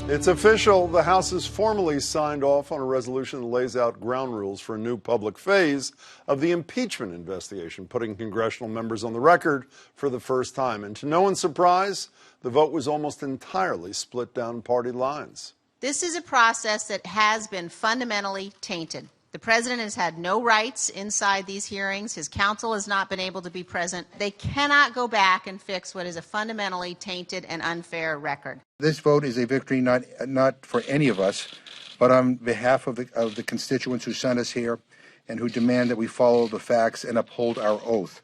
It's official. The House has formally signed off on a resolution that lays out ground rules for a new public phase of the impeachment investigation, putting congressional members on the record for the first time. And to no one's surprise, the vote was almost entirely split down party lines. This is a process that has been fundamentally tainted. The president has had no rights inside these hearings. His counsel has not been able to be present. They cannot go back and fix what is a fundamentally tainted and unfair record. This vote is a victory not for any of us, but on behalf of the constituents who sent us here and who demand that we follow the facts and uphold our oath.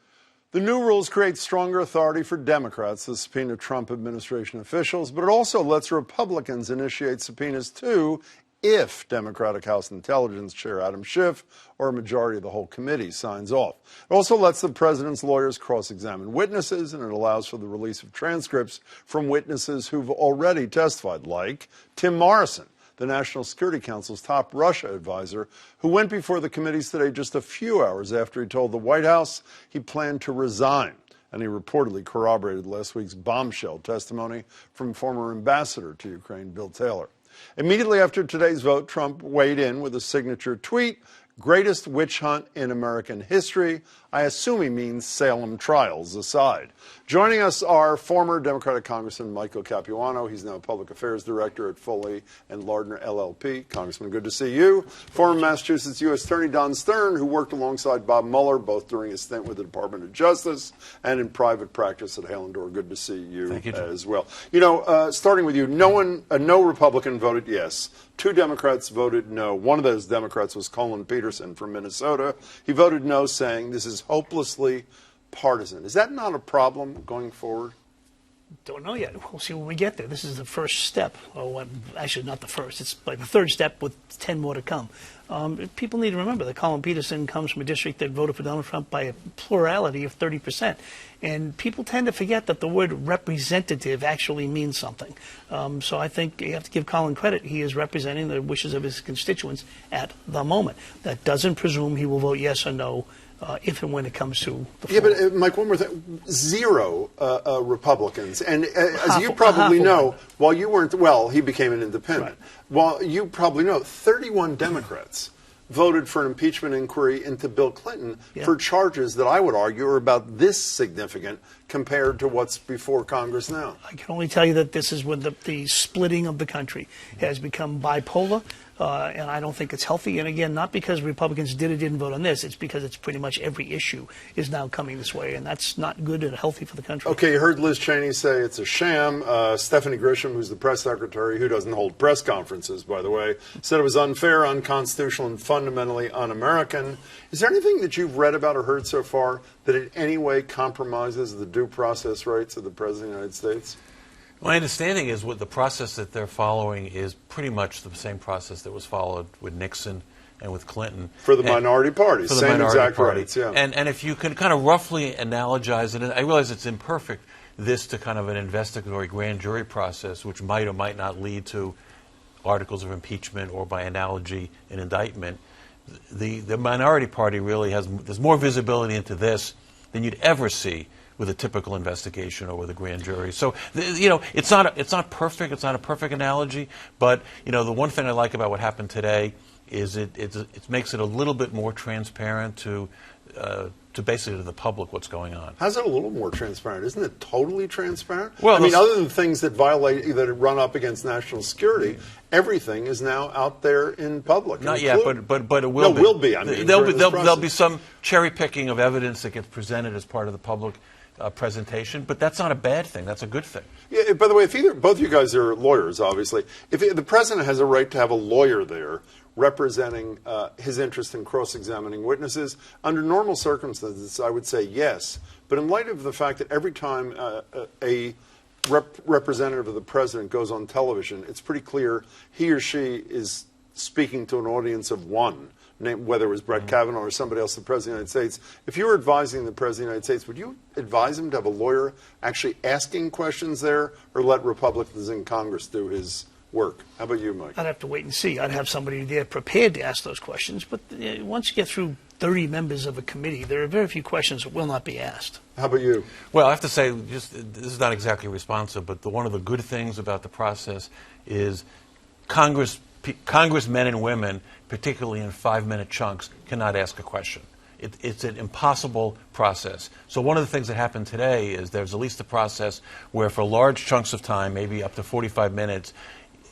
The new rules create stronger authority for Democrats to subpoena Trump administration officials, but it also lets Republicans initiate subpoenas too, if Democratic House Intelligence Chair Adam Schiff or a majority of the whole committee signs off. It also lets the president's lawyers cross-examine witnesses, and it allows for the release of transcripts from witnesses who've already testified, like Tim Morrison, the National Security Council's top Russia advisor, who went before the committees today just a few hours after he told the White House he planned to resign. And he reportedly corroborated last week's bombshell testimony from former ambassador to Ukraine, Bill Taylor. Immediately after today's vote, Trump weighed in with a signature tweet, "Greatest witch hunt in American history." I assume he means Salem trials aside. Joining us are former Democratic Congressman Michael Capuano. He's now Public Affairs Director at Foley and Lardner, LLP. Congressman, good to see you. Former Massachusetts U.S. Attorney Don Stern, who worked alongside Bob Mueller, both during his stint with the Department of Justice and in private practice at Hale and Dorr. Good to see you, as well. You know, starting with you, no Republican voted yes. 2 Democrats voted no. One of those Democrats was Colin Peterson from Minnesota. He voted no, saying this is hopelessly partisan. Is that not a problem going forward? Don't know yet. We'll see when we get there. This is the first step. Oh, actually, not the first. It's like the third step with 10 more to come. People need to remember that Colin Peterson comes from a district that voted for Donald Trump by a plurality of 30%. And people tend to forget that the word representative actually means something. So I think you have to give Colin credit. He is representing the wishes of his constituents at the moment. That doesn't presume he will vote yes or no if and when it comes to the floor. Yeah, but Mike, one more thing. 0 Republicans. And as you probably know, while you weren't, well, he became an independent. Right. While you probably know, 31 Democrats voted for an impeachment inquiry into Bill Clinton for charges that I would argue are about this significant compared to what's before Congress now. I can only tell you that this is when the splitting of the country has become bipolar. And I don't think it's healthy. And again, not because Republicans did or didn't vote on this. It's because it's pretty much every issue is now coming this way. And that's not good and healthy for the country. Okay, you heard Liz Cheney say it's a sham. Stephanie Grisham, who's the press secretary, who doesn't hold press conferences, by the way, said it was unfair, unconstitutional, and fundamentally un-American. Is there anything that you've read about or heard so far that in any way compromises the due process rights of the President of the United States? My understanding is what the process that they're following is pretty much the same process that was followed with Nixon and with Clinton. For the minority parties, for the same minority exact party. rights, yeah. And if you can kind of roughly analogize it, and I realize it's imperfect, this to kind of an investigatory grand jury process, which might or might not lead to articles of impeachment or by analogy an indictment, the minority party really there's more visibility into this than you'd ever see with a typical investigation or with a grand jury. So, it's not perfect. It's not a perfect analogy. But, the one thing I like about what happened today is it makes it a little bit more transparent to basically to the public what's going on. How's it a little more transparent? Isn't it totally transparent? Well, I mean, other than things that run up against national security, everything is now out there in public. Not yet, but it will be. Will be. I mean, there'll be some cherry picking of evidence that gets presented as part of the public presentation, but that's not a bad thing. That's a good thing. Yeah, by the way, if both of you guys are lawyers, obviously, if the president has a right to have a lawyer there representing his interest in cross-examining witnesses, under normal circumstances, I would say yes. But in light of the fact that every time a representative of the president goes on television, it's pretty clear he or she is speaking to an audience of one, whether it was Brett Kavanaugh or somebody else, the President of the United States. If you were advising the President of the United States, would you advise him to have a lawyer actually asking questions there, or let Republicans in Congress do his work? How about you, Mike? I'd have to wait and see. I'd have somebody there prepared to ask those questions. But once you get through 30 members of a committee, there are very few questions that will not be asked. How about you? Well, I have to say, this is not exactly responsive, but one of the good things about the process is Congressmen and women, particularly in 5-minute chunks, cannot ask a question. It's an impossible process. So one of the things that happened today is there's at least a process where for large chunks of time, maybe up to 45 minutes,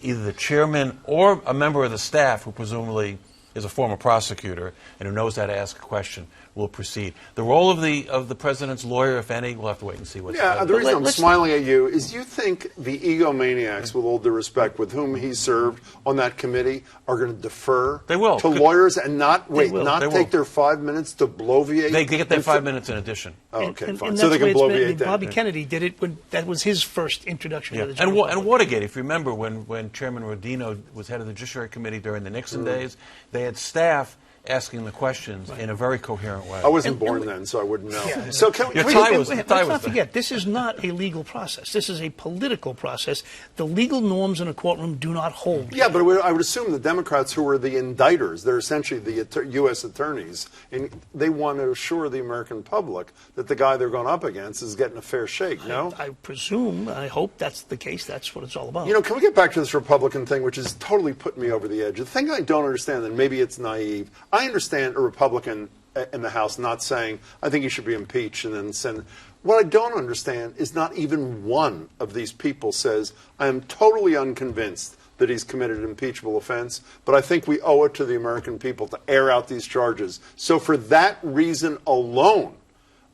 either the chairman or a member of the staff, who presumably is a former prosecutor and who knows how to ask a question, will proceed. The role of the president's lawyer, if any, we'll have to wait and see what's Yeah, the reason I'm smiling at you is you think the egomaniacs, with all due respect, with whom he served on that committee, are going to defer to lawyers and not take their 5 minutes to bloviate? They get their 5 minutes in addition. Oh, okay, fine. And So they can bloviate then. Bobby Kennedy did it when that was his first introduction to the and General Public. Watergate, if you remember, when Chairman Rodino was head of the Judiciary Committee during the Nixon days, they had staff asking the questions in a very coherent way. I wasn't born then, so I wouldn't know. Yeah. So let's not forget, this is not a legal process. This is a political process. The legal norms in a courtroom do not hold. Yeah, but I would assume the Democrats, who are the indictors, they're essentially the U.S. attorneys, and they want to assure the American public that the guy they're going up against is getting a fair shake, no? I presume, I hope that's the case. That's what it's all about. You know, can we get back to this Republican thing, which is totally putting me over the edge? The thing I don't understand, and maybe it's naive, I understand a Republican in the House not saying, I think he should be impeached and then send. What I don't understand is not even one of these people says, I am totally unconvinced that he's committed an impeachable offense, but I think we owe it to the American people to air out these charges. So for that reason alone,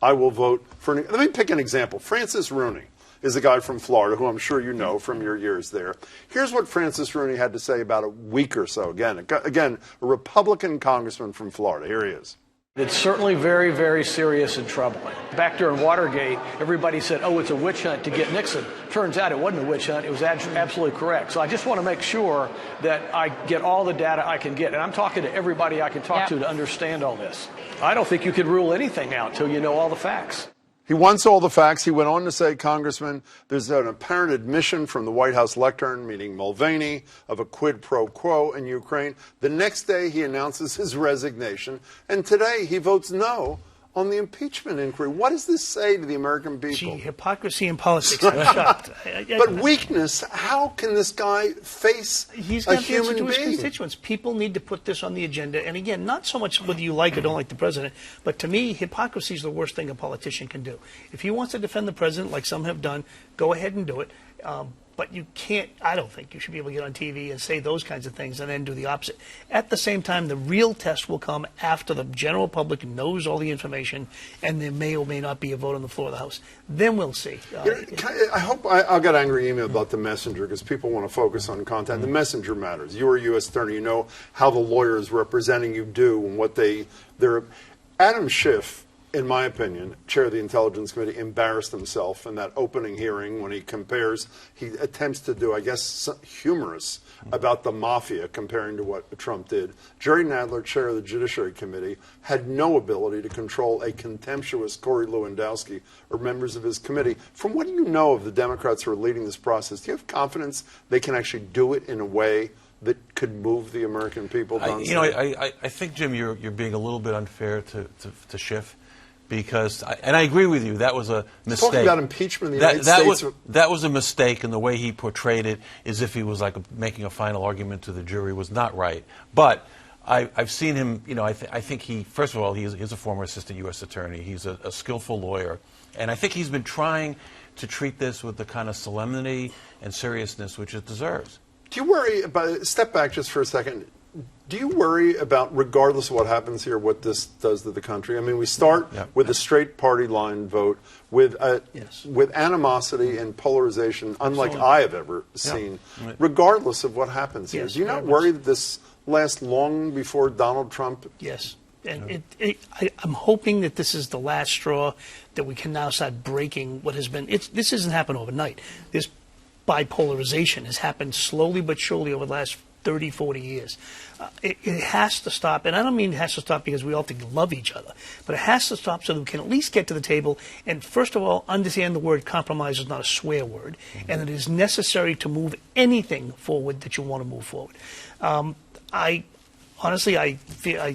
I will vote for. Let me pick an example. Francis Rooney is a guy from Florida who I'm sure you know from your years there. Here's what Francis Rooney had to say about a week or so. Again, a Republican congressman from Florida. Here he is. It's certainly very, very serious and troubling. Back during Watergate, everybody said, oh, it's a witch hunt to get Nixon. Turns out it wasn't a witch hunt. It was absolutely correct. So I just want to make sure that I get all the data I can get. And I'm talking to everybody I can talk to understand all this. I don't think you could rule anything out till you know all the facts. He wants all the facts. He went on to say, Congressman, there's an apparent admission from the White House lectern, meaning Mulvaney, of a quid pro quo in Ukraine. The next day, he announces his resignation. And today, he votes no on the impeachment inquiry. What does this say to the American people? Gee, hypocrisy in politics. I'm shocked. But weakness, how can this guy face He's a got the answer human to his being? constituents. People need to put this on the agenda. And again, not so much whether you like or don't like the president, but to me, hypocrisy is the worst thing a politician can do. If he wants to defend the president, like some have done, go ahead and do it. But you can't, I don't think you should be able to get on TV and say those kinds of things and then do the opposite. At the same time, the real test will come after the general public knows all the information and there may or may not be a vote on the floor of the House. Then we'll see. I hope I'll get an angry email about the messenger because people want to focus on content. The messenger matters. You're a U.S. attorney. You know how the lawyers representing you do and what they're. Adam Schiff, in my opinion, chair of the Intelligence Committee, embarrassed himself in that opening hearing when he attempts to do, I guess, humorous about the mafia comparing to what Trump did. Jerry Nadler, chair of the Judiciary Committee, had no ability to control a contemptuous Corey Lewandowski or members of his committee. From what you know of the Democrats who are leading this process, do you have confidence they can actually do it in a way that could move the American people? I think, Jim, you're being a little bit unfair to Schiff. Because, and I agree with you, that was a mistake. Talking about impeachment in the United States. That was a mistake, and the way he portrayed it as if he was like making a final argument to the jury was not right. But I've seen him, I think he, first of all, he's a former assistant U.S. attorney. He's a skillful lawyer. And I think he's been trying to treat this with the kind of solemnity and seriousness which it deserves. Do you worry about, step back just for a second, do you worry about, regardless of what happens here, what this does to the country? I mean, we start with a straight party line vote, with animosity and polarization, unlike I have ever seen, regardless of what happens here. Do you not worry that this lasts long before Donald Trump? Yes. And I'm hoping that this is the last straw, that we can now start breaking what has been. This hasn't happened overnight. This bipolarization has happened slowly but surely over the last 30, 40 years. It has to stop, and I don't mean it has to stop because we all think love each other, but it has to stop so that we can at least get to the table and, first of all, understand the word compromise is not a swear word, and it is necessary to move anything forward that you want to move forward. Honestly, I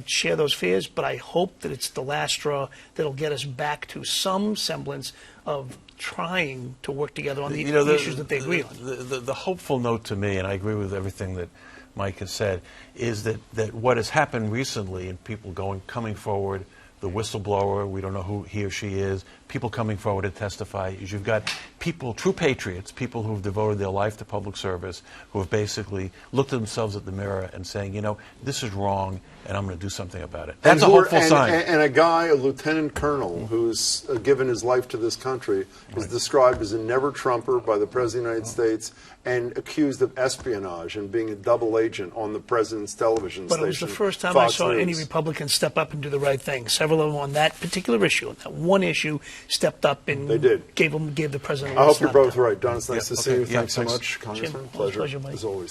share those fears, but I hope that it's the last straw that'll get us back to some semblance of trying to work together on the issues that they agree on. The hopeful note to me, and I agree with everything that Mike has said, is that what has happened recently and people coming forward, the whistleblower, we don't know who he or she is, people coming forward to testify, is you've got people, true patriots, people who have devoted their life to public service, who have basically looked at themselves at the mirror and saying, you know, this is wrong, and I'm going to do something about it. That's a hopeful sign. And a guy, a lieutenant colonel, who's given his life to this country, is described as a never-Trumper by the President of the United States and accused of espionage and being a double agent on the President's television station. But it was the first time Fox I saw News. any Republican step up and do the right thing. Several of them on that particular issue, on that one issue, stepped up and They did. gave the President a I hope slap you're both down. right. Don, it's nice to see you. Yeah, Thanks so thanks. much, Congressman. Jim, always a pleasure, Mike. as always.